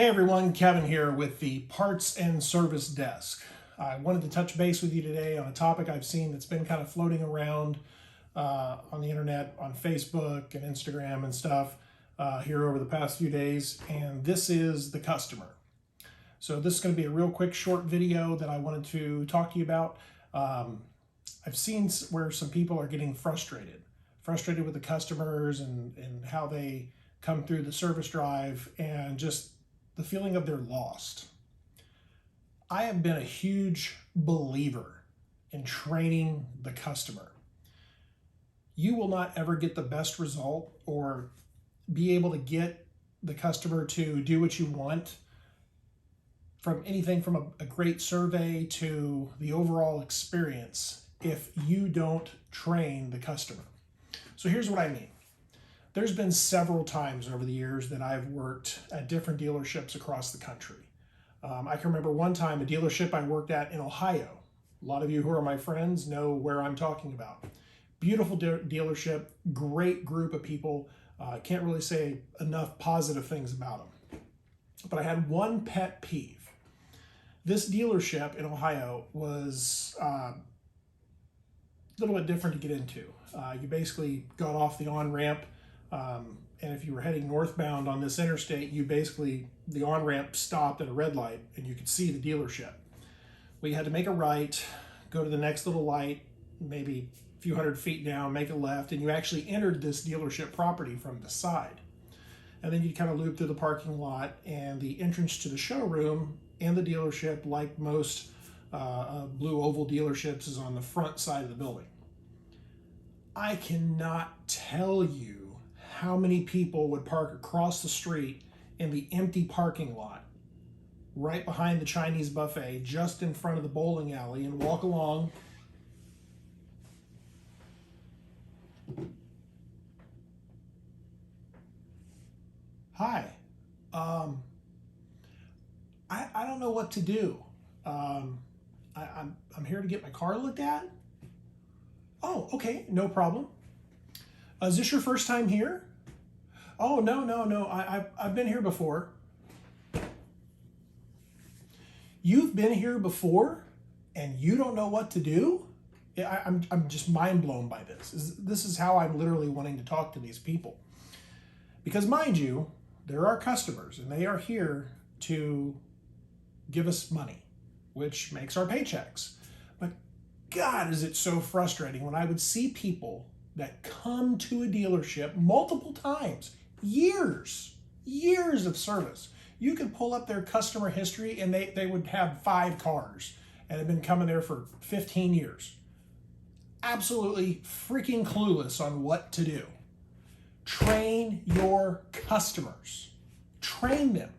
Hey everyone, Kevin here with the Parts and Service Desk. I wanted to touch base with you today on a topic I've seen that's been kind of floating around on the internet, on Facebook and Instagram and stuff here over the past few days, and this is the customer. So this is going to be a real quick short video that I wanted to talk to you about. I've seen where some people are getting frustrated with the customers and how they come through the service drive and just the feeling of they're lost. I have been a huge believer in training the customer. You will not ever get the best result or be able to get the customer to do what you want from anything from a great survey to the overall experience if you don't train the customer. So here's what I mean. There's been several times over the years that I've worked at different dealerships across the country. I can remember one time a dealership I worked at in Ohio. A lot of you who are my friends know where I'm talking about. Beautiful dealership, great group of people. Can't really say enough positive things about them. But I had one pet peeve. This dealership in Ohio was a little bit different to get into. You basically got off the on-ramp, and if you were heading northbound on this interstate, the on-ramp stopped at a red light and you could see the dealership. We had to make a right, go to the next little light, maybe a few hundred feet down, make a left, and you actually entered this dealership property from the side. And then you kind of loop through the parking lot, and the entrance to the showroom and the dealership, like most blue oval dealerships, is on the front side of the building. I cannot tell you how many people would park across the street in the empty parking lot right behind the Chinese buffet just in front of the bowling alley and walk along hi, I don't know what to do. I'm here to get my car looked at. Oh, okay, no problem. Is this your first time here? Oh, no. I've been here before. You've been here before and you don't know what to do? I'm just mind blown by this. This is how I'm literally wanting to talk to these people. Because mind you, they're our customers and they are here to give us money, which makes our paychecks. But God, is it so frustrating when I would see people that come to a dealership multiple times, years of service. You could pull up their customer history and they would have 5 cars and have been coming there for 15 years. Absolutely freaking clueless on what to do. Train your customers. Train them.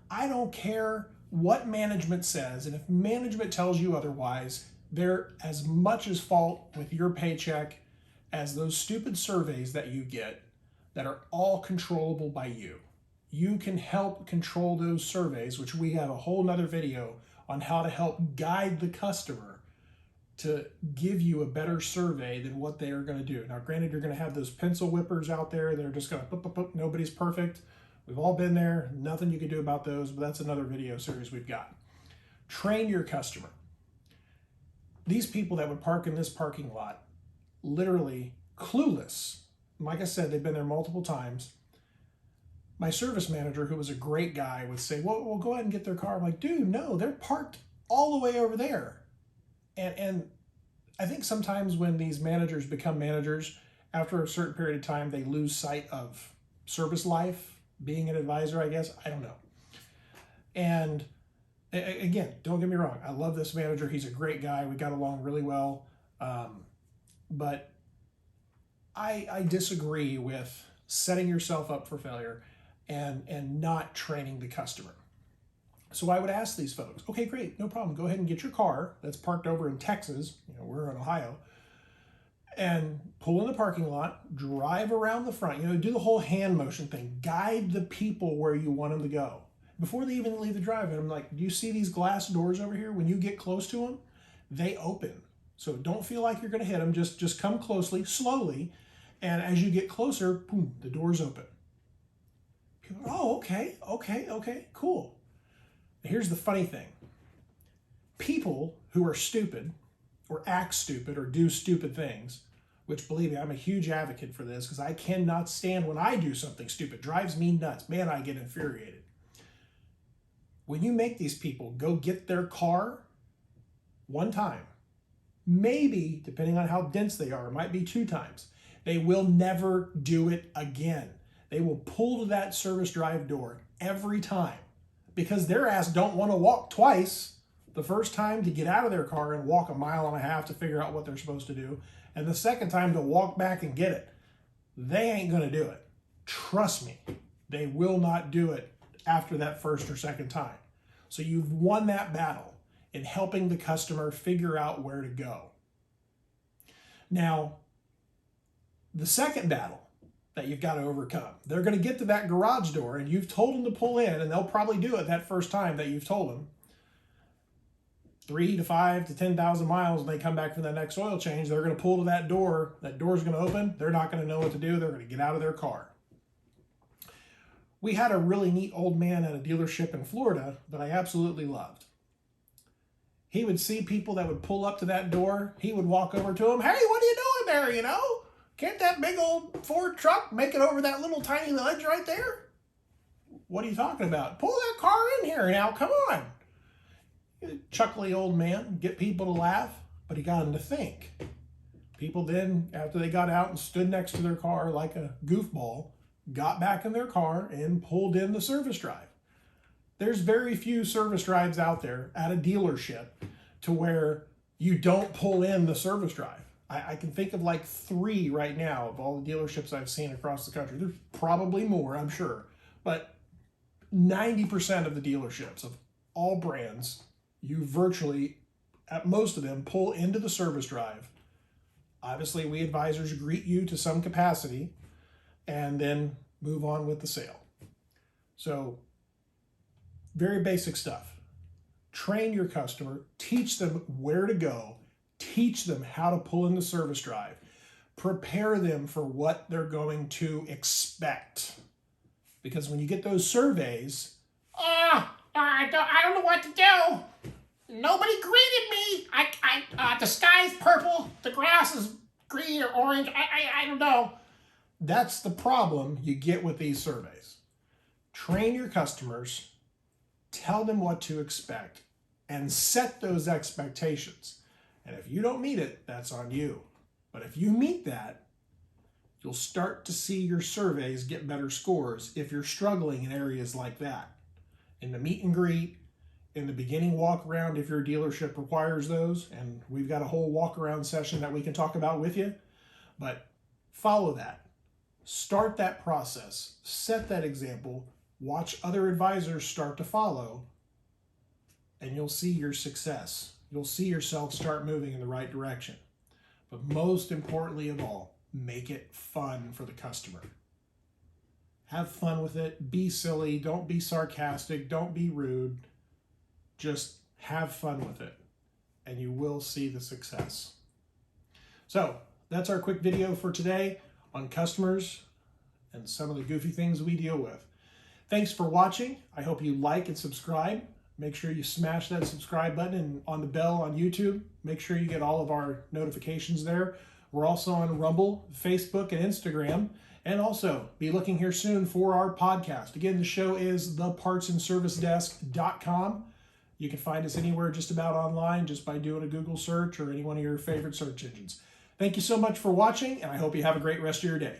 I don't care what management says, and if management tells you otherwise, they're as much as fault with your paycheck as those stupid surveys that you get that are all controllable by you. You can help control those surveys, which we have a whole nother video on how to help guide the customer to give you a better survey than what they are going to do. Now, granted, you're going to have those pencil whippers out there that are just going to boop, boop, boop. Nobody's perfect. We've all been there. Nothing you can do about those, but that's another video series we've got. Train your customer. These people that would park in this parking lot, literally clueless. Like I said, they've been there multiple times. My service manager, who was a great guy, would say, well, go ahead and get their car. I'm like, dude, no, they're parked all the way over there. And I think sometimes when these managers become managers, after a certain period of time, they lose sight of service life, being an advisor, I guess. I don't know. And again, don't get me wrong. I love this manager. He's a great guy. We got along really well. But I disagree with setting yourself up for failure and not training the customer. So I would ask these folks, okay, great, no problem. Go ahead and get your car that's parked over in Texas. We're in Ohio. And pull in the parking lot, drive around the front, do the whole hand motion thing. Guide the people where you want them to go. Before they even leave the drive, I'm like, do you see these glass doors over here? When you get close to them, they open. So don't feel like you're going to hit them. Just come closely, slowly. And as you get closer, boom, the doors open. Oh, okay, cool. Here's the funny thing. People who are stupid or act stupid or do stupid things, which believe me, I'm a huge advocate for this because I cannot stand when I do something stupid. Drives me nuts. Man, I get infuriated. When you make these people go get their car one time, maybe, depending on how dense they are, it might be 2 times, they will never do it again. They will pull to that service drive door every time because their ass don't want to walk twice. The first time to get out of their car and walk 1.5 miles to figure out what they're supposed to do, and the second time to walk back and get it. They ain't going to do it. Trust me, they will not do it after that first or second time. So you've won that battle in helping the customer figure out where to go. Now, the second battle that you've got to overcome, they're going to get to that garage door and you've told them to pull in, and they'll probably do it that first time that you've told them. 3 to 5 to 10,000 miles, and they come back for the next oil change, they're going to pull to that door. That door's going to open. They're not going to know what to do. They're going to get out of their car. We had a really neat old man at a dealership in Florida that I absolutely loved. He would see people that would pull up to that door. He would walk over to them. Hey, what are you doing there, you know? Can't that big old Ford truck make it over that little tiny ledge right there? What are you talking about? Pull that car in here now, come on. Chuckly old man, get people to laugh, but he got them to think. People then, after they got out and stood next to their car like a goofball, got back in their car and pulled in the service drive. There's very few service drives out there at a dealership to where you don't pull in the service drive. I can think of like 3 right now of all the dealerships I've seen across the country. There's probably more, I'm sure, but 90% of the dealerships of all brands, you virtually, at most of them, pull into the service drive. Obviously, we advisors greet you to some capacity and then move on with the sale. So, very basic stuff. Train your customer, teach them where to go, teach them how to pull in the service drive, prepare them for what they're going to expect. Because when you get those surveys, I don't know what to do. Nobody greeted me. The sky's purple, the grass is green or orange. I don't know. That's the problem you get with these surveys. Train your customers, tell them what to expect, and set those expectations. And if you don't meet it, that's on you. But if you meet that, you'll start to see your surveys get better scores if you're struggling in areas like that. In the meet and greet, in the beginning walk around, if your dealership requires those, and we've got a whole walk around session that we can talk about with you, but follow that. Start that process, set that example, watch other advisors start to follow, and you'll see your success. You'll see yourself start moving in the right direction. But most importantly of all, make it fun for the customer. Have fun with it. Be silly. Don't be sarcastic. Don't be rude. Just have fun with it, and you will see the success. So that's our quick video for today on customers and some of the goofy things we deal with. Thanks for watching. I hope you like and subscribe. Make sure you smash that subscribe button and on the bell on YouTube. Make sure you get all of our notifications there. We're also on Rumble, Facebook, and Instagram. And also, be looking here soon for our podcast. Again, the show is thepartsandservicedesk.com. You can find us anywhere just about online just by doing a Google search or any one of your favorite search engines. Thank you so much for watching, and I hope you have a great rest of your day.